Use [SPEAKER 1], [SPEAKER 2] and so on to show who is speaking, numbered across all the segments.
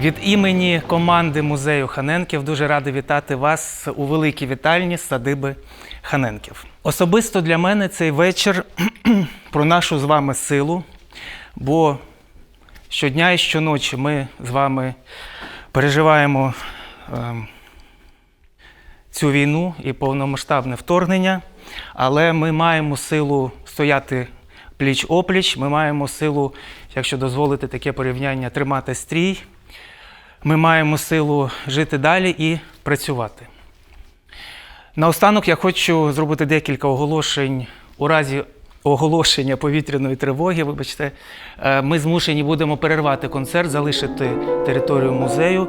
[SPEAKER 1] Від імені команди музею Ханенків дуже радий вітати вас у великій вітальні садиби Ханенків. Особисто для мене цей вечір про нашу з вами силу, бо щодня і щоночі ми з вами переживаємо цю війну і повномасштабне вторгнення, але ми маємо силу стояти пліч-опліч, ми маємо силу, якщо дозволити таке порівняння, тримати стрій. Ми маємо силу жити далі і працювати. Наостанок я хочу зробити декілька оголошень. У разі оголошення повітряної тривоги, ми змушені будемо перервати концерт, залишити територію музею.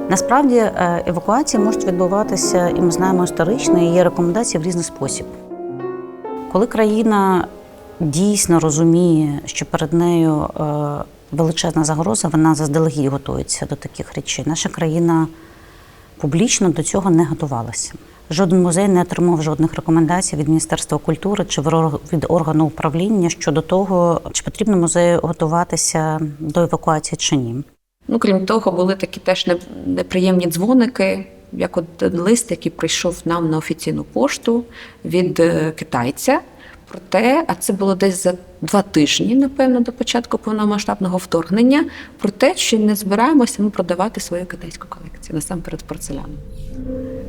[SPEAKER 2] Насправді евакуації можуть відбуватися, і ми знаємо історично, і є рекомендації в різний спосіб. Коли країна дійсно розуміє, що перед нею величезна загроза, вона заздалегідь готується до таких речей. Наша країна публічно до цього не готувалася. Жоден музей не отримав жодних рекомендацій від Міністерства культури чи від органу управління щодо того, чи потрібно музею готуватися до евакуації чи ні.
[SPEAKER 3] Крім того, були такі теж неприємні дзвоники, як от лист, який прийшов нам на офіційну пошту від китайця. Проте, а це було десь за 2 тижні, напевно, до початку повномасштабного вторгнення, про те, що не збираємося ми продавати свою китайську колекцію, насамперед порцеляну.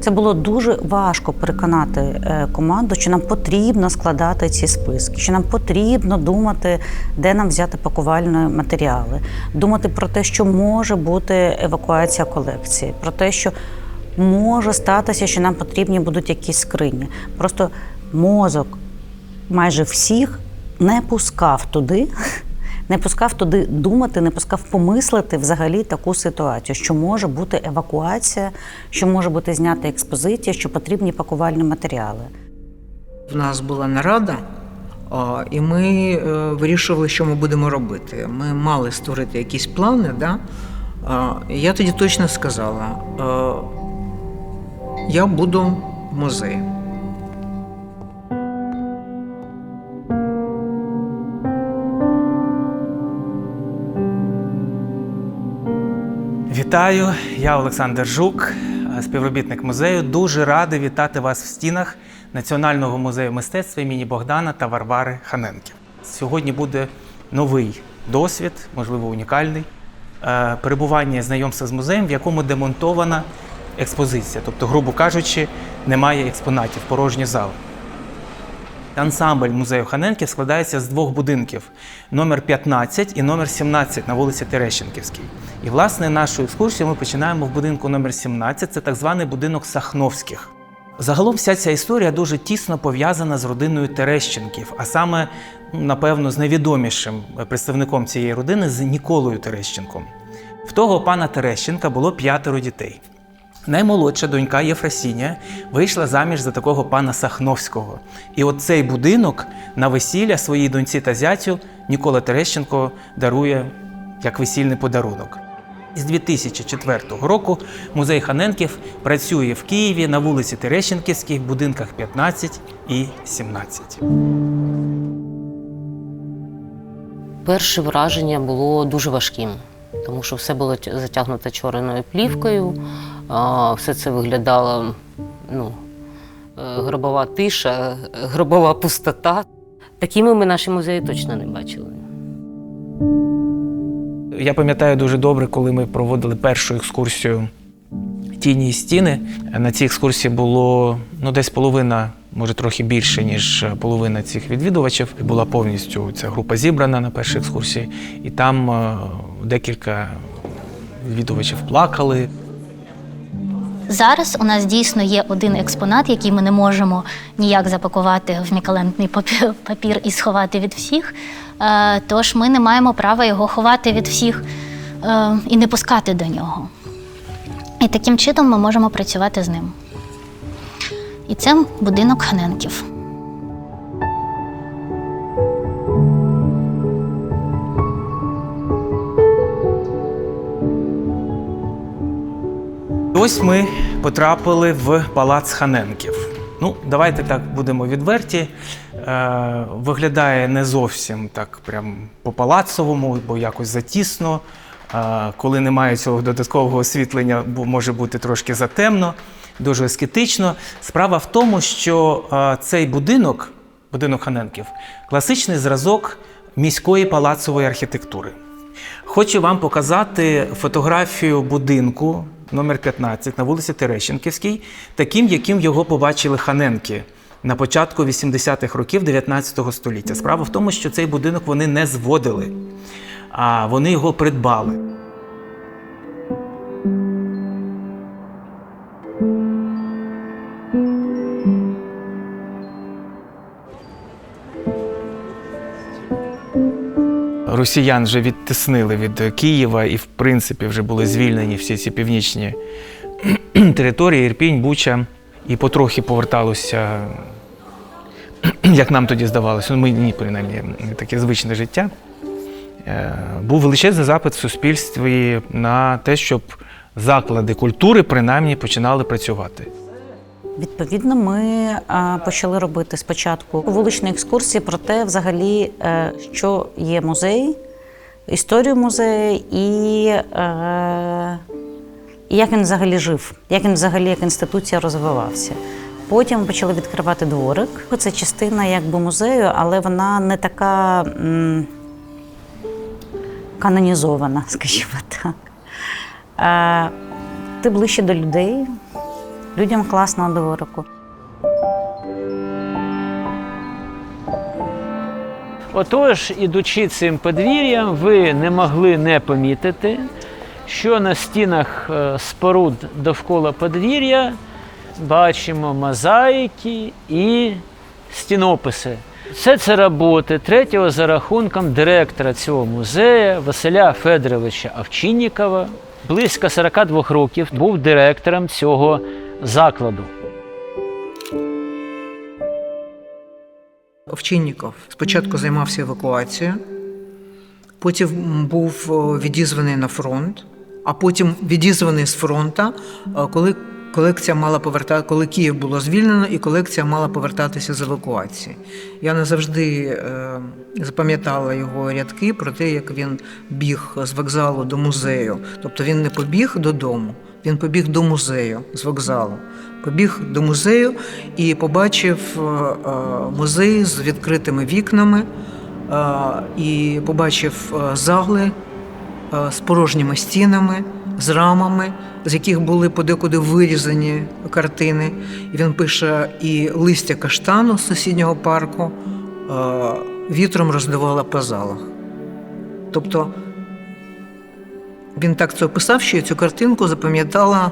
[SPEAKER 2] Це було дуже важко переконати команду, що нам потрібно складати ці списки, що нам потрібно думати, де нам взяти пакувальні матеріали, думати про те, що може бути евакуація колекції, про те, що може статися, що нам потрібні будуть якісь скрині. Просто мозок майже всіх не пускав туди думати, не пускав помислити взагалі таку ситуацію, що може бути евакуація, що може бути знята експозиція, що потрібні пакувальні матеріали.
[SPEAKER 4] У нас була нарада, і ми вирішували, що ми будемо робити. Ми мали створити якісь плани, да? Я тоді точно сказала, я буду в музеї.
[SPEAKER 1] Вітаю, я Олександр Жук, співробітник музею. Дуже радий вітати вас в стінах Національного музею мистецтва імені Богдана та Варвари Ханенків. Сьогодні буде новий досвід, можливо, унікальний, перебування і знайомства з музеєм, в якому демонтована експозиція. Тобто, грубо кажучи, немає експонатів, порожні зали. Ансамбль музею Ханенків складається з 2 будинків – номер 15 і номер 17 на вулиці Терещенківській. І, власне, нашу екскурсію ми починаємо в будинку номер 17, це так званий будинок Сахновських. Загалом вся ця історія дуже тісно пов'язана з родиною Терещенків, а саме, напевно, з найвідомішим представником цієї родини – з Ніколою Терещенком. В того пана Терещенка було 5 дітей. Наймолодша донька Єфросінія вийшла заміж за такого пана Сахновського. І от цей будинок на весілля своїй доньці та зятю Нікола Терещенко дарує як весільний подарунок. З 2004 року музей Ханенків працює в Києві на вулиці Терещенківській в будинках 15 і 17.
[SPEAKER 5] Перше враження було дуже важким, тому що все було затягнуто чорною плівкою, все це виглядало, гробова тиша, гробова пустота. Такими ми наші музеї точно не бачили.
[SPEAKER 1] Я пам'ятаю дуже добре, коли ми проводили першу екскурсію «Тіні і стіни». На цій екскурсії було десь половина, може трохи більше, ніж половина цих відвідувачів. Була повністю ця група зібрана на першій екскурсії. І там декілька відвідувачів плакали.
[SPEAKER 6] Зараз у нас дійсно є один експонат, який ми не можемо ніяк запакувати в мікалентний папір і сховати від всіх. Тож ми не маємо права його ховати від всіх і не пускати до нього. І таким чином ми можемо працювати з ним. І це будинок Ханенків.
[SPEAKER 1] Ось ми потрапили в палац Ханенків. Ну, давайте так будемо відверті. Виглядає не зовсім так прям по-палацовому, бо якось затісно. Коли немає цього додаткового освітлення, може бути трошки затемно, дуже аскетично. Справа в тому, що цей будинок Ханенків, класичний зразок міської палацової архітектури. Хочу вам показати фотографію будинку номер 15 на вулиці Терещенківській, таким, яким його побачили Ханенки на початку 80-х років 19 століття. Справа в тому, що цей будинок вони не зводили, а вони його придбали. Росіян вже відтіснили від Києва і, в принципі, вже були звільнені всі ці північні території, Ірпінь, Буча, і потрохи поверталося, як нам тоді здавалося, мені, принаймні, таке звичне життя. Був величезний запит в суспільстві на те, щоб заклади культури, принаймні, починали працювати.
[SPEAKER 2] Відповідно, ми почали робити спочатку вуличні екскурсії про те, взагалі, що є музей, історію музею і як він взагалі жив, як він взагалі як інституція розвивався. Потім ми почали відкривати дворик. Це частина якби музею, але вона не така канонізована, скажімо так. Ти ближче до людей. Людям класно на дворику.
[SPEAKER 7] Отож, ідучи цим подвір'ям, ви не могли не помітити, що на стінах споруд довкола подвір'я бачимо мозаїки і стінописи. Все це роботи третього за рахунком директора цього музею Василя Федоровича Овчиннікова. Близько 42 років був директором цього закладу.
[SPEAKER 4] Овчинніков спочатку займався евакуацією, потім був відізваний на фронт, а потім відізваний з фронту, коли Київ було звільнено і колекція мала повертатися з евакуації. Я назавжди запам'ятала його рядки про те, як він біг з вокзалу до музею. Тобто він не побіг додому, він побіг до музею з вокзалу. Побіг до музею і побачив музей з відкритими вікнами, і побачив зали з порожніми стінами, з рамами, з яких були подекуди вирізані картини. І він пише, і листя каштану з сусіднього парку вітром роздавало по залах. Тобто він так це описав, що я цю картинку запам'ятала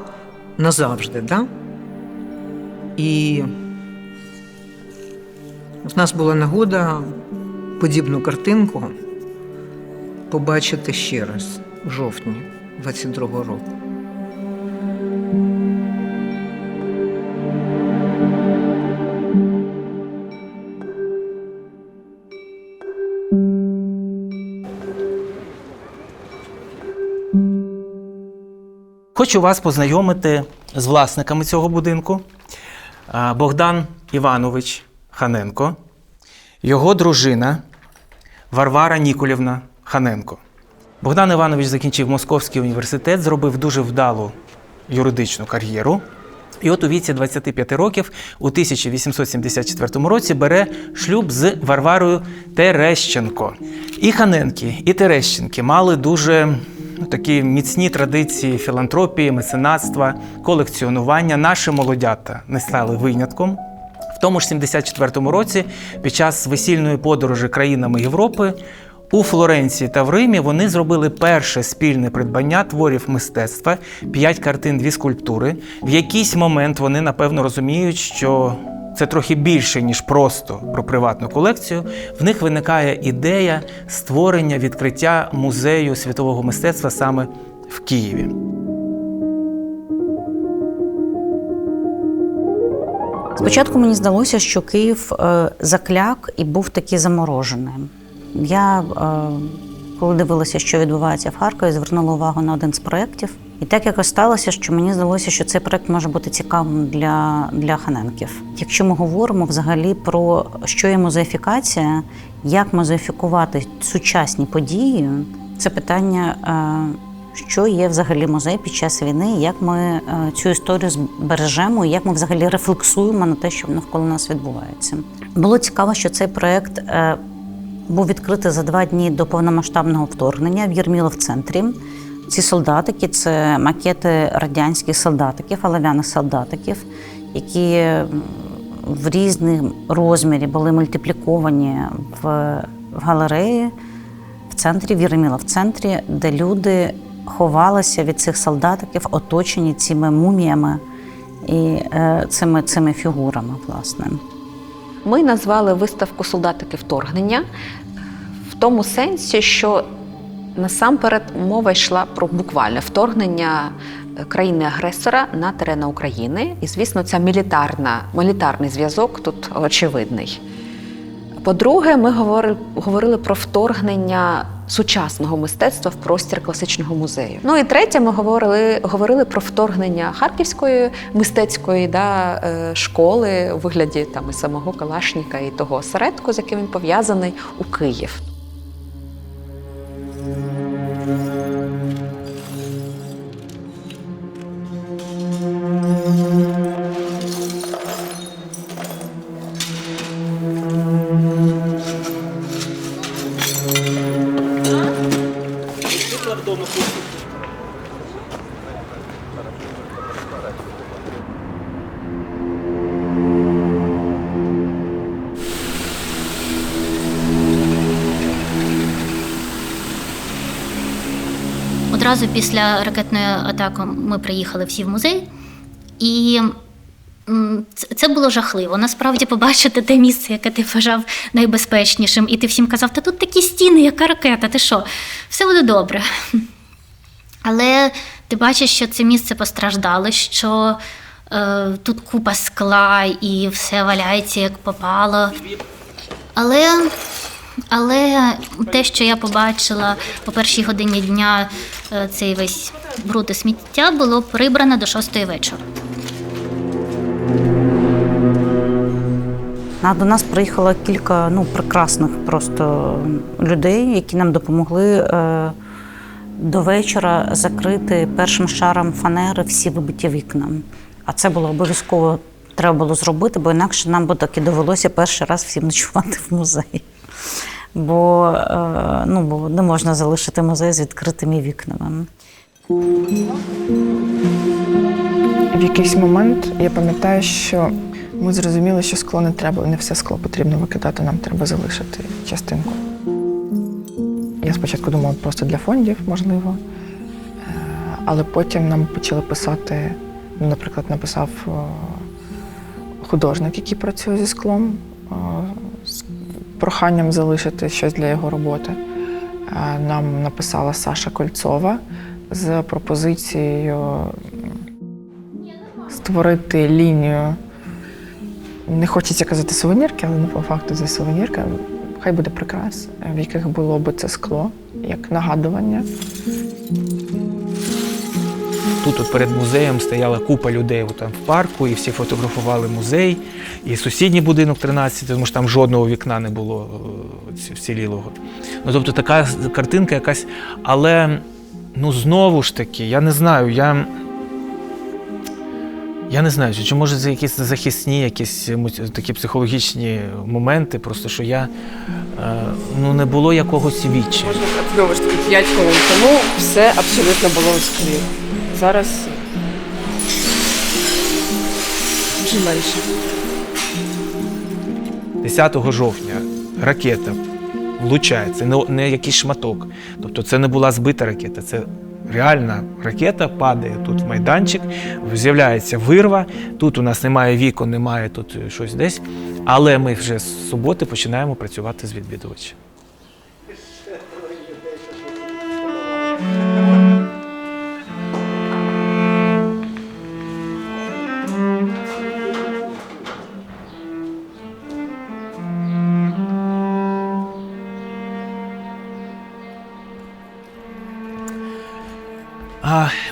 [SPEAKER 4] назавжди. Да? І в нас була нагода подібну картинку побачити ще раз у жовтні 22-го року.
[SPEAKER 1] Хочу вас познайомити з власниками цього будинку. Богдан Іванович Ханенко, його дружина Варвара Ніколівна Ханенко. Богдан Іванович закінчив Московський університет, зробив дуже вдалу юридичну кар'єру. І от у віці 25 років, у 1874 році, бере шлюб з Варварою Терещенко. І Ханенки, і Терещенки мали дуже такі міцні традиції філантропії, меценатства, колекціонування. Наші молодята не стали винятком. В тому ж 74-му році, під час весільної подорожі країнами Європи, у Флоренції та в Римі вони зробили перше спільне придбання творів мистецтва, 5 картин, 2 скульптури. В якийсь момент вони, напевно, розуміють, що це трохи більше, ніж просто про приватну колекцію. В них виникає ідея створення, відкриття музею світового мистецтва саме в Києві.
[SPEAKER 2] Спочатку мені здалося, що Київ закляк і був такий заморожений. Я коли дивилася, що відбувається в Харкові, звернула увагу на один з проєктів. І так якось сталося, що мені здалося, що цей проєкт може бути цікавим для ханенків. Якщо ми говоримо взагалі про що є музеїфікація, як музеїфікувати сучасні події, це питання, що є взагалі музей під час війни, як ми цю історію збережемо, і як ми взагалі рефлексуємо на те, що навколо нас відбувається. Було цікаво, що цей проєкт був відкритий за 2 дні до повномасштабного вторгнення в Єрміло-центрі. Ці солдатики – це макети радянських солдатиків, олов'яних солдатиків, які в різному розмірі були мультипліковані в галереї в центрі, в Єрміло-центрі, де люди ховалися від цих солдатиків, оточені цими муміями і цими фігурами, власне.
[SPEAKER 3] Ми назвали виставку «Солдатики вторгнення» в тому сенсі, що насамперед мова йшла про буквальне вторгнення країни-агресора на терени України. І, звісно, ця мілітарний зв'язок тут очевидний. По-друге, ми говорили про вторгнення сучасного мистецтва в простір класичного музею. Ну і третє, ми говорили про вторгнення Харківської мистецької школи у вигляді і самого Калашніка, і того осередку, з яким він пов'язаний, у Київ.
[SPEAKER 6] Одразу після ракетної атаки ми приїхали всі в музей, і це було жахливо. Насправді побачити те місце, яке ти вважав найбезпечнішим, і ти всім казав, та тут такі стіни, яка ракета, ти що, все буде добре. Але ти бачиш, що це місце постраждало, що тут купа скла і все валяється, як попало. Але те, що я побачила по першій годині дня, цей весь бруд і сміття, було прибрано до 6-ї вечора.
[SPEAKER 2] До нас приїхало кілька прекрасних просто людей, які нам допомогли до вечора закрити першим шаром фанери всі вибиті вікна. А це було обов'язково, треба було зробити, бо інакше нам би таки довелося перший раз всім ночувати в музеї. Бо не можна залишити музей з відкритими вікнами.
[SPEAKER 8] В якийсь момент я пам'ятаю, що ми зрозуміли, що скло не треба, не все скло потрібно викидати, нам треба залишити частинку. Я спочатку думала просто для фондів, можливо, але потім нам почали писати, наприклад, написав художник, який працює зі склом, з проханням залишити щось для його роботи. Нам написала Саша Кольцова з пропозицією створити лінію, не хочеться казати сувенірки, але по факту це сувенірка, хай буде прикрас, в яких було би це скло, як нагадування.
[SPEAKER 1] Тут перед музеєм стояла купа людей там в парку, і всі фотографували музей, і сусідній будинок 13, тому що там жодного вікна не було вцілілого. Тобто така картинка якась, але знову ж таки, я не знаю, чи може це якісь захисні, якісь такі психологічні моменти, просто що не було якогось відчаю.
[SPEAKER 9] Можна знову ж таки 5 хвилин тому все абсолютно було в склі. Зараз вже менше.
[SPEAKER 1] 10 жовтня ракета влучає, це не якийсь шматок. Тобто це не була збита ракета, це реальна ракета падає тут в майданчик, з'являється вирва, тут у нас немає вікон, немає тут щось десь, але ми вже з суботи починаємо працювати з відвідувачем.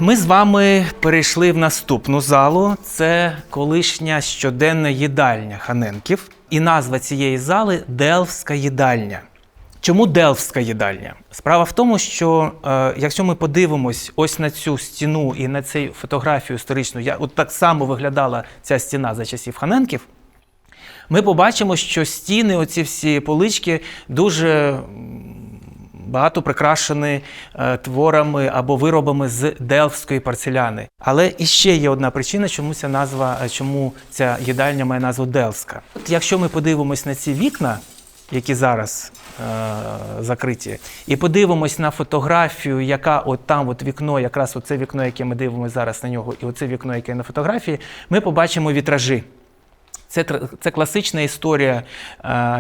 [SPEAKER 1] Ми з вами перейшли в наступну залу. Це колишня щоденна їдальня Ханенків. І назва цієї зали – Делфтська їдальня. Чому Делфтська їдальня? Справа в тому, що якщо ми подивимось ось на цю стіну і на цю фотографію історичну, от так само виглядала ця стіна за часів Ханенків, ми побачимо, що стіни, оці всі полички, дуже багато прикрашені творами або виробами з делфтської порцеляни. Але іще є одна причина, чому ця їдальня має назву Делфтська. От якщо ми подивимось на ці вікна, які зараз закриті, і подивимось на фотографію, яка от там от вікно, якраз оце вікно, яке ми дивимося зараз на нього, і оце вікно, яке на фотографії, ми побачимо вітражі. Це класична історія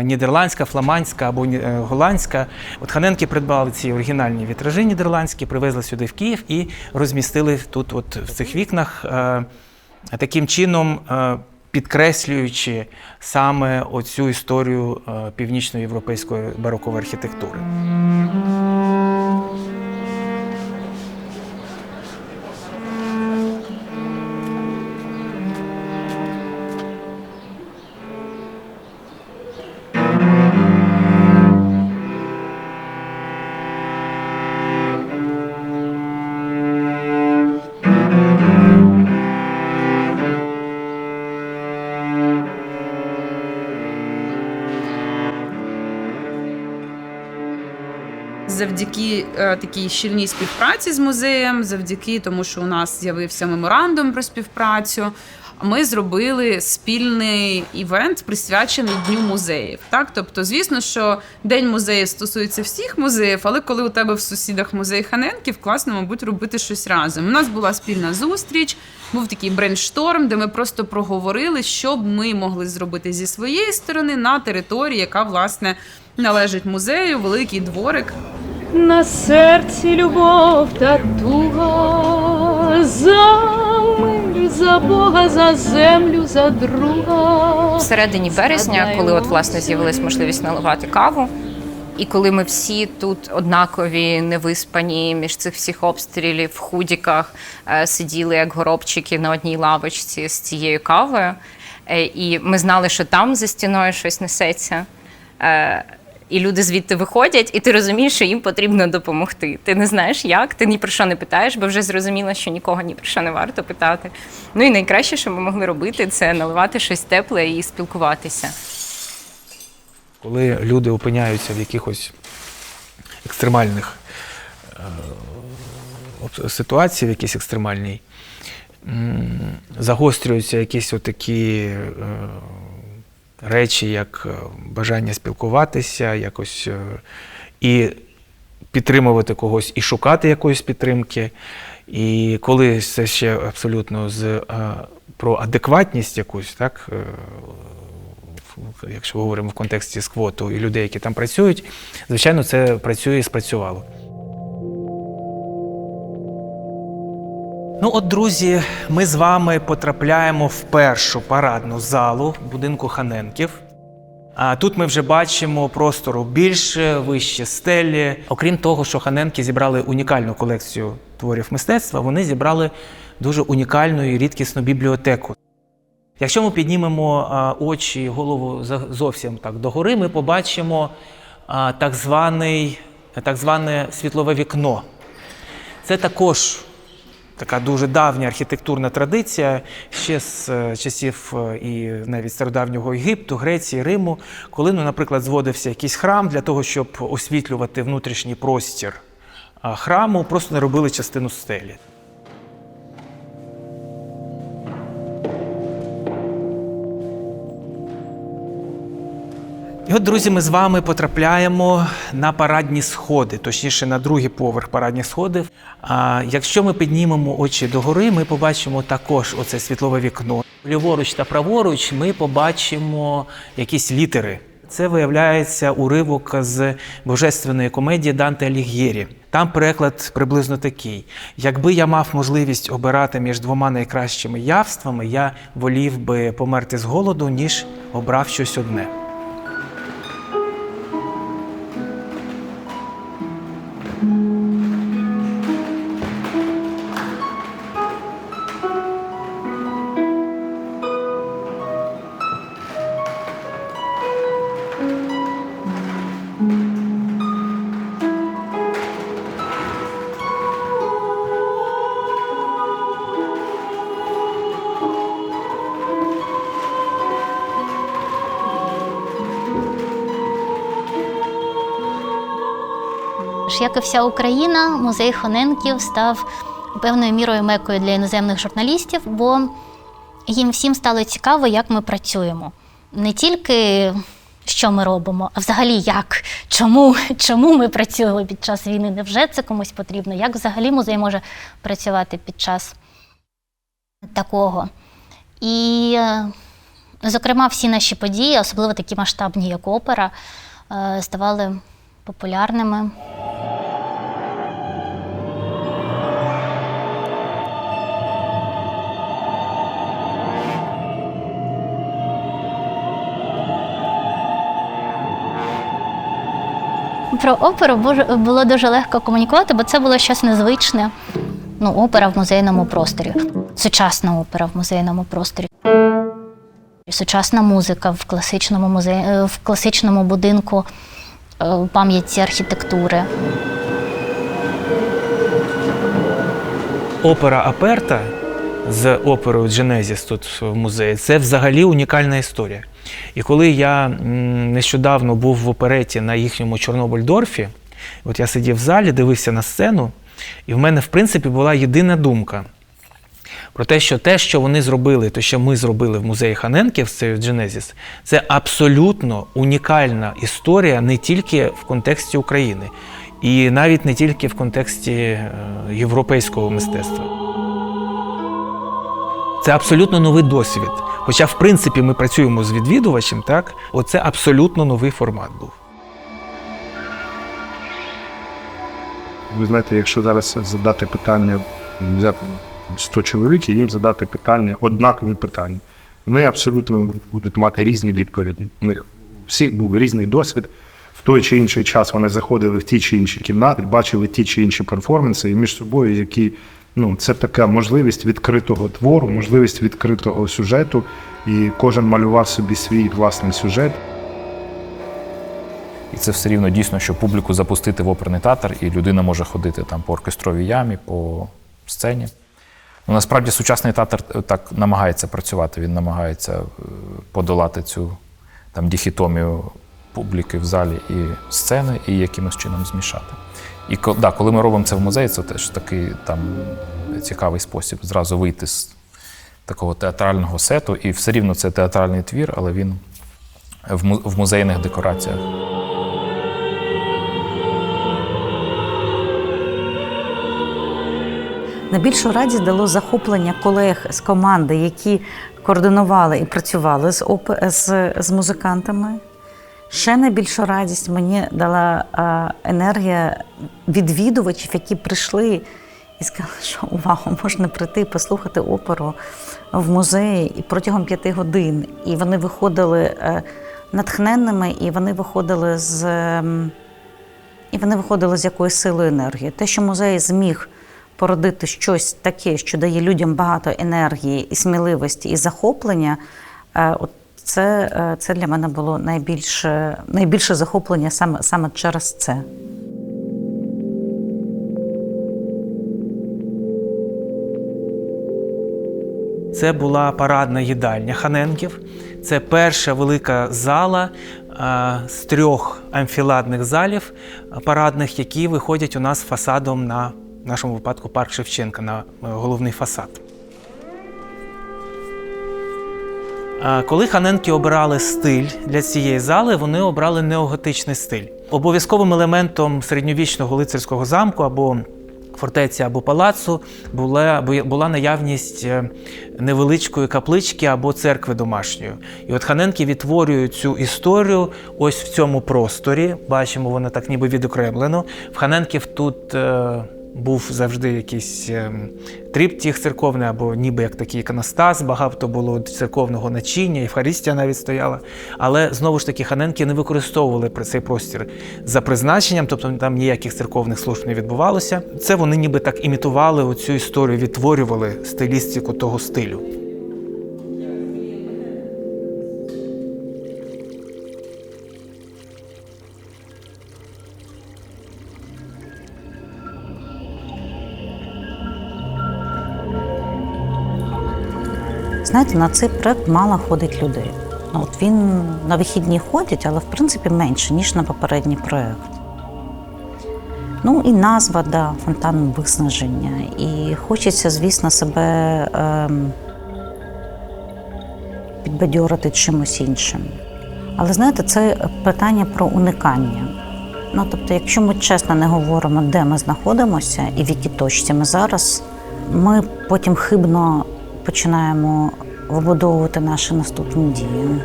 [SPEAKER 1] нідерландська, фламандська або голландська. От Ханенки придбали ці оригінальні вітражі нідерландські, привезли сюди в Київ і розмістили тут от в цих вікнах, таким чином підкреслюючи саме оцю історію північноєвропейської барокової архітектури.
[SPEAKER 10] Завдяки такій щільній співпраці з музеєм, завдяки тому, що у нас з'явився меморандум про співпрацю, ми зробили спільний івент, присвячений Дню музеїв. Так? Тобто, звісно, що День музеїв стосується всіх музеїв, але коли у тебе в сусідах музей Ханенків, класно, мабуть, робити щось разом. У нас була спільна зустріч, був такий брейншторм, де ми просто проговорили, що б ми могли зробити зі своєї сторони на території, яка, власне, належить музею, великий дворик.
[SPEAKER 11] На серці любов та туга, за мир, за Бога, за землю, за друга.
[SPEAKER 12] В середині березня, коли от, власне, з'явилась можливість наливати каву, і коли ми всі тут однакові, невиспані, між цих всіх обстрілів, в худіках, сиділи як горобчики на одній лавочці з цією кавою, і ми знали, що там за стіною щось несеться, і люди звідти виходять, і ти розумієш, що їм потрібно допомогти. Ти не знаєш як, ти ні про що не питаєш, бо вже зрозуміло, що нікого ні про що не варто питати. Ну і найкраще, що ми могли робити, це наливати щось тепле і спілкуватися.
[SPEAKER 1] Коли люди опиняються в якихось екстремальних ситуаціях, в якійсь екстремальній, загострюються якісь отакі речі, як бажання спілкуватися, якось і підтримувати когось, і шукати якоїсь підтримки. І коли це ще абсолютно про адекватність якусь, так, якщо говоримо в контексті сквоту і людей, які там працюють, звичайно, це працює і спрацювало. Ну от, друзі, ми з вами потрапляємо в першу парадну залу будинку Ханенків. А тут ми вже бачимо простору більше, вище стелі. Окрім того, що Ханенки зібрали унікальну колекцію творів мистецтва, вони зібрали дуже унікальну і рідкісну бібліотеку. Якщо ми піднімемо очі і голову зовсім так догори, ми побачимо так зване світлове вікно. Це також така дуже давня архітектурна традиція, ще з часів і навіть стародавнього Єгипту, Греції, Риму, коли, наприклад, зводився якийсь храм для того, щоб освітлювати внутрішній простір храму, просто не робили частину стелі. І от, друзі, ми з вами потрапляємо на парадні сходи, точніше на другий поверх парадних сходів. Якщо ми піднімемо очі догори, ми побачимо також оце світлове вікно. Ліворуч та праворуч ми побачимо якісь літери. Це, виявляється, уривок з божественної комедії Данте Аліг'єрі. Там переклад приблизно такий: «Якби я мав можливість обирати між двома найкращими явствами, я волів би померти з голоду, ніж обрав щось одне».
[SPEAKER 6] Тож, як і вся Україна, музей Хоненків став певною мірою мекою для іноземних журналістів, бо їм всім стало цікаво, як ми працюємо. Не тільки що ми робимо, а взагалі як, чому ми працюємо під час війни, невже це комусь потрібно, як взагалі музей може працювати під час такого. І, зокрема, всі наші події, особливо такі масштабні, як опера, ставали популярними. Про оперу було дуже легко комунікувати, бо це було щось незвичне. Опера в музейному просторі, сучасна опера в музейному просторі, сучасна музика в класичному будинку пам'яті архітектури.
[SPEAKER 1] Опера Аперта з оперою Дженезіс тут в музеї – це взагалі унікальна історія. І коли я нещодавно був в опереті на їхньому Чорнобыльдорфі, от я сидів в залі, дивився на сцену, і в мене, в принципі, була єдина думка про те, що вони зробили, те, що ми зробили в музеї Хоненків з цією Дженезіс, це абсолютно унікальна історія не тільки в контексті України, і навіть не тільки в контексті європейського мистецтва. Це абсолютно новий досвід. Хоча, в принципі, ми працюємо з відвідувачем, так? Оце абсолютно новий формат був.
[SPEAKER 13] Ви знаєте, якщо зараз задати питання, взяти 100 чоловік і їм задати питання, однакові питання, вони абсолютно будуть мати різні відповіді. У них всіх був різний досвід. В той чи інший час вони заходили в ті чи інші кімнати, бачили ті чи інші перформанси і між собою, які, це така можливість відкритого твору, можливість відкритого сюжету, і кожен малював собі свій власний сюжет.
[SPEAKER 14] І це все рівно дійсно, що публіку запустити в оперний театр, і людина може ходити там по оркестровій ямі, по сцені. Насправді сучасний театр так намагається працювати, він намагається подолати цю дихітомію публіки в залі і сцени, і якимось чином змішати. І коли ми робимо це в музеї, це теж такий цікавий спосіб зразу вийти з такого театрального сету, і все рівно це театральний твір, але він в музейних декораціях.
[SPEAKER 2] Найбільшу радість дало захоплення колег з команди, які координували і працювали з музикантами. Ще найбільшу радість мені дала енергія відвідувачів, які прийшли і сказали, що вау, можна прийти і послухати оперу в музеї і протягом 5 годин. І вони виходили натхненними, і вони виходили з якоюсь силою енергії. Те, що музей зміг породити щось таке, що дає людям багато енергії, і сміливості, і захоплення, це для мене було найбільше захоплення саме через це.
[SPEAKER 1] Це була парадна їдальня Хоненків. Це перша велика зала з 3 амфіладних залів парадних, які виходять у нас фасадом на, в нашому випадку, парк Шевченка, на головний фасад. Коли Хоненки обирали стиль для цієї зали, вони обрали неоготичний стиль. Обов'язковим елементом середньовічного лицарського замку або фортеці, або палацу була наявність невеличкої каплички або церкви домашньої. І от Хоненки відтворюють цю історію ось в цьому просторі. Бачимо, воно так ніби відокремлено. В Хоненків тут був завжди якийсь триптіх церковний, або ніби як такий іконостас, багато було церковного начиння, Євхаристія навіть стояла. Але, знову ж таки, Хоненки не використовували цей простір за призначенням, тобто там ніяких церковних служб не відбувалося. Це вони ніби так імітували оцю історію, відтворювали стилістику того стилю.
[SPEAKER 2] Знаєте, на цей проект мало ходить людей. От він на вихідні ходять, але в принципі менше, ніж на попередній проект. Ну і назва, да, фонтан виснаження. І хочеться, звісно, себе підбадьорити чимось іншим. Але знаєте, це питання про уникання. Ну, тобто, якщо ми чесно не говоримо, де ми знаходимося і в якій точці ми зараз, ми потім хибно починаємо вибудовувати наші наступні дії.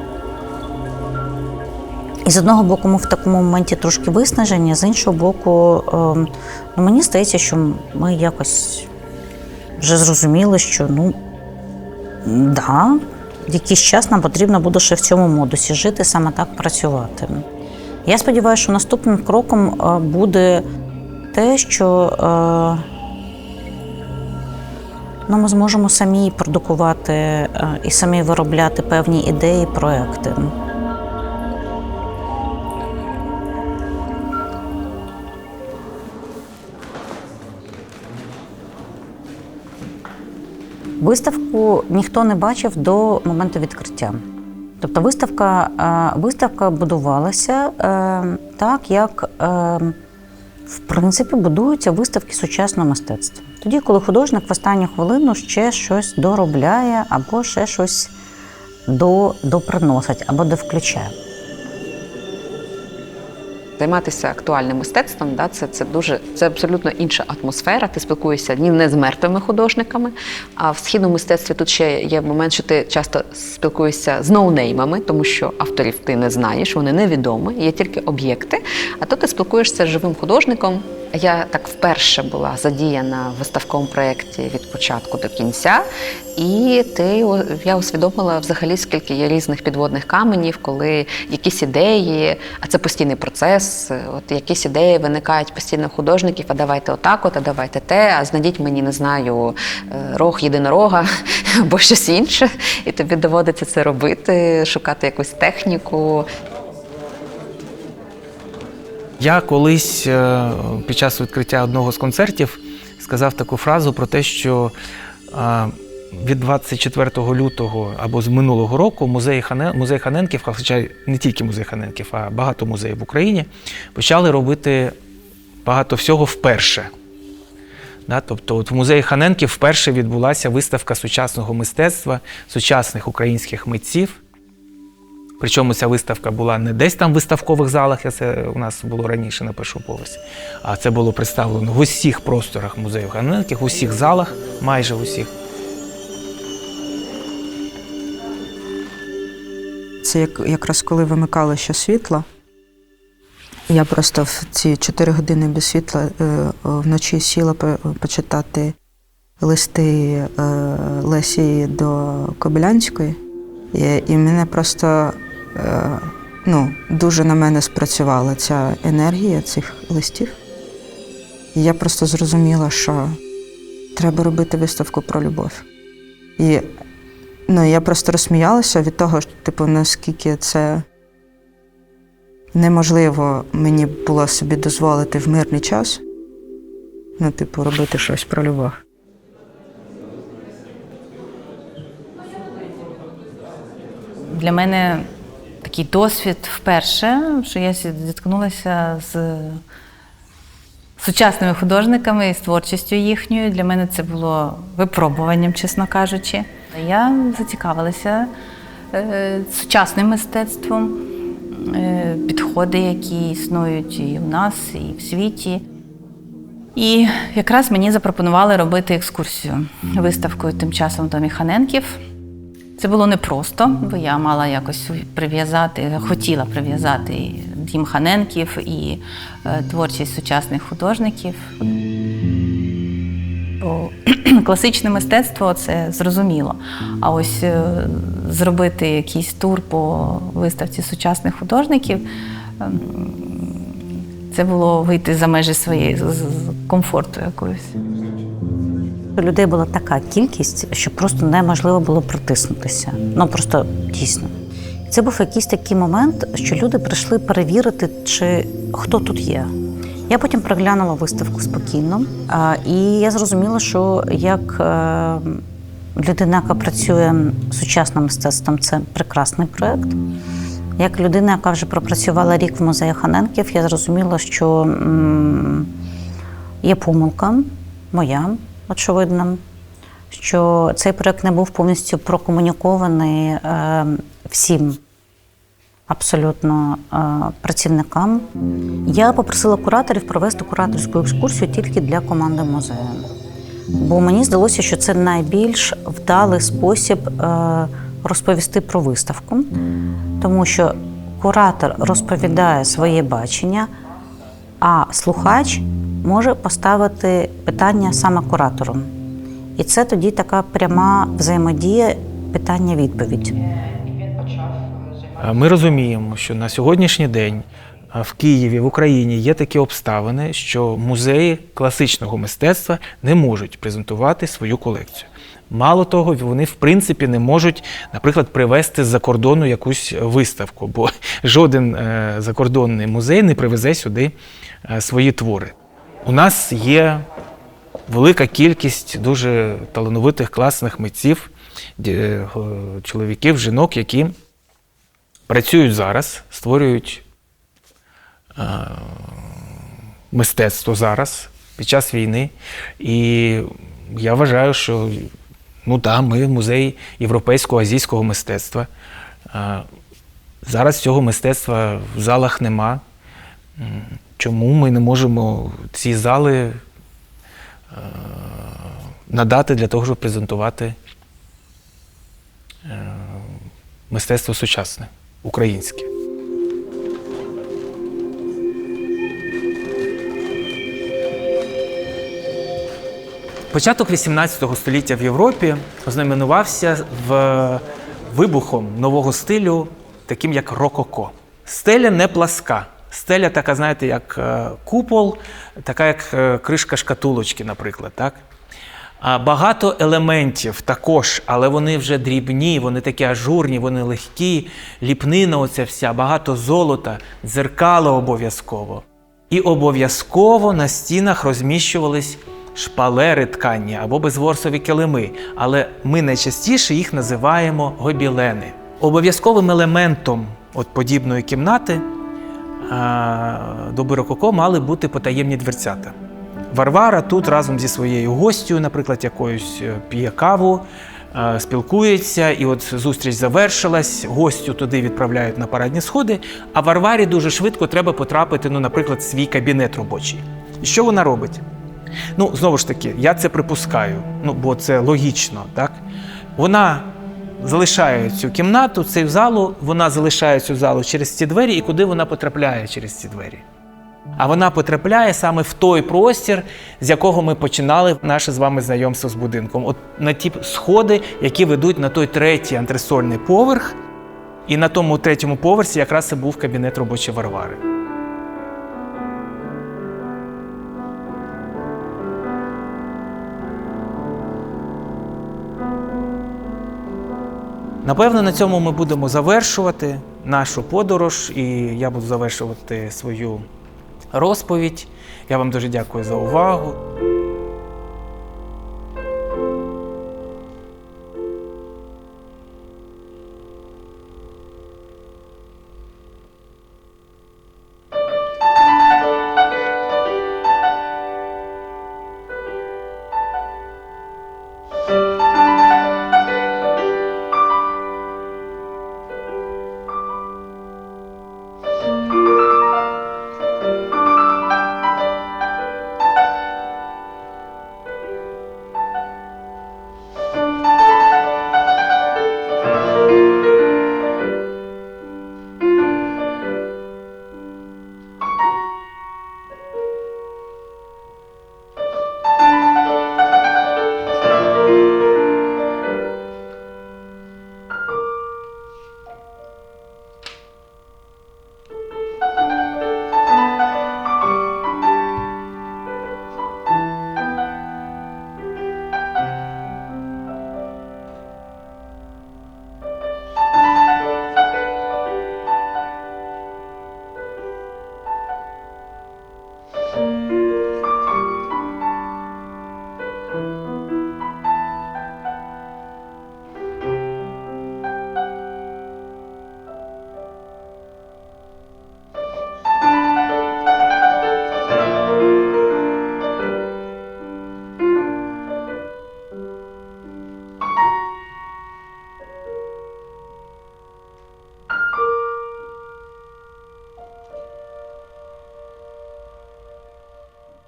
[SPEAKER 2] І з одного боку, ми в такому моменті трошки виснажені, з іншого боку, мені здається, що ми якось вже зрозуміли, що, якийсь час нам потрібно буде ще в цьому модусі жити, саме так працювати. Я сподіваюся, що наступним кроком буде те, що ми зможемо самі продукувати і самі виробляти певні ідеї, проекти. Виставку ніхто не бачив до моменту відкриття. Тобто виставка будувалася так, як, в принципі, будуються виставки сучасного мистецтва. Тоді, коли художник в останню хвилину ще щось доробляє, або ще щось доприносить, або довключає.
[SPEAKER 3] Займатися актуальним мистецтвом, це абсолютно інша атмосфера. Ти спілкуєшся не з мертвими художниками, а в східному мистецтві тут ще є момент, що ти часто спілкуєшся з ноунеймами, тому що авторів ти не знаєш, вони невідомі, є тільки об'єкти. А тут ти спілкуєшся з живим художником. Я так вперше була задіяна в виставковому проєкті від початку до кінця, і я усвідомила взагалі, скільки є різних підводних каменів, коли якісь ідеї, а це постійний процес, якісь ідеї виникають постійно у художників, а давайте отак, а давайте те, а знайдіть мені, не знаю, рог єдинорога або щось інше, і тобі доводиться це робити, шукати якусь техніку.
[SPEAKER 1] Я колись під час відкриття одного з концертів сказав таку фразу про те, що від 24 лютого або з минулого року музей Ханенків, хоча не тільки музей Ханенків, а багато музеїв в Україні, почали робити багато всього вперше. Тобто в музеї Ханенків вперше відбулася виставка сучасного мистецтва, сучасних українських митців. Причому ця виставка була не десь там в виставкових залах, як це у нас було раніше на першому поверсі, а це було представлено в усіх просторах музею Ханенків, в усіх залах, майже в усіх.
[SPEAKER 15] Це якраз коли вимикали ще світло. Я просто в ці 4 години без світла вночі сіла почитати листи Лесі до Кобилянської. І мене просто дуже на мене спрацювала ця енергія цих листів. І я просто зрозуміла, що треба робити виставку про любов. І я просто розсміялася від того, наскільки це неможливо мені було собі дозволити в мирний час, робити щось про любов.
[SPEAKER 16] Для мене такий досвід вперше, що я зіткнулася з сучасними художниками і з творчістю їхньою. Для мене це було випробуванням, чесно кажучи. Я зацікавилася сучасним мистецтвом, підходи, які існують і у нас, і в світі. І якраз мені запропонували робити екскурсію виставкою тим часом в домі Ханенків. Це було непросто, бо я мала якось хотіла прив'язати і дім Ханенків, і творчість сучасних художників. Бо класичне мистецтво – це зрозуміло. А ось зробити якийсь тур по виставці сучасних художників – це було вийти за межі своєї комфорту якоїсь.
[SPEAKER 2] Людей була така кількість, що просто неможливо було притиснутися. Просто дійсно. Це був якийсь такий момент, що люди прийшли перевірити, хто тут є. Я потім проглянула виставку спокійно, і я зрозуміла, що як людина, яка працює сучасним мистецтвом, це прекрасний проєкт. Як людина, яка вже пропрацювала рік в музеї Ханенків, я зрозуміла, що Є помилка моя, очевидно, що цей проєкт не був повністю прокомунікований всім абсолютно працівникам. Я попросила кураторів провести кураторську екскурсію тільки для команди музею. Бо мені здалося, що це найбільш вдалий спосіб розповісти про виставку, тому що куратор розповідає своє бачення, а слухач може поставити питання саме куратору. І це тоді така пряма взаємодія, питання-відповідь.
[SPEAKER 1] Ми розуміємо, що на сьогоднішній день в Києві, в Україні є такі обставини, що музеї класичного мистецтва не можуть презентувати свою колекцію. Мало того, вони в принципі не можуть, наприклад, привезти з-за кордону якусь виставку, бо жоден закордонний музей не привезе сюди свої твори. У нас є велика кількість дуже талановитих, класних митців, чоловіків, жінок, які працюють зараз, створюють мистецтво зараз, під час війни. І я вважаю, що ми музей європейського, азійського мистецтва. Зараз цього мистецтва в залах нема. Чому ми не можемо ці зали надати для того, щоб презентувати мистецтво сучасне, українське? Початок 18 століття в Європі ознаменувався вибухом нового стилю, таким як рококо. Стеля не пласка. Стеля така, знаєте, як купол, така як кришка шкатулочки, наприклад. Так? Багато елементів також, але вони вже дрібні, вони такі ажурні, вони легкі, ліпнина оця вся, багато золота, дзеркало обов'язково. І обов'язково на стінах розміщувались шпалери ткані або безворсові килими, але ми найчастіше їх називаємо гобілени. Обов'язковим елементом подібної кімнати доби рококо мали бути потаємні дверцята. Варвара тут разом зі своєю гостю, наприклад, якоюсь п'є каву, спілкується, і от зустріч завершилась, гостю туди відправляють на парадні сходи, а Варварі дуже швидко треба потрапити, наприклад, в свій кабінет робочий. І що вона робить? Знову ж таки, я це припускаю, бо це логічно, так? Вона залишає цю кімнату, цю залу, вона залишає цю залу через ці двері, і куди вона потрапляє через ці двері? А вона потрапляє саме в той простір, з якого ми починали наше з вами знайомство з будинком. От на ті сходи, які ведуть на той третій антресольний поверх, і на тому третьому поверсі якраз і був кабінет робочої Варвари. Напевно, на цьому ми будемо завершувати нашу подорож, і я буду завершувати свою розповідь. Я вам дуже дякую за увагу.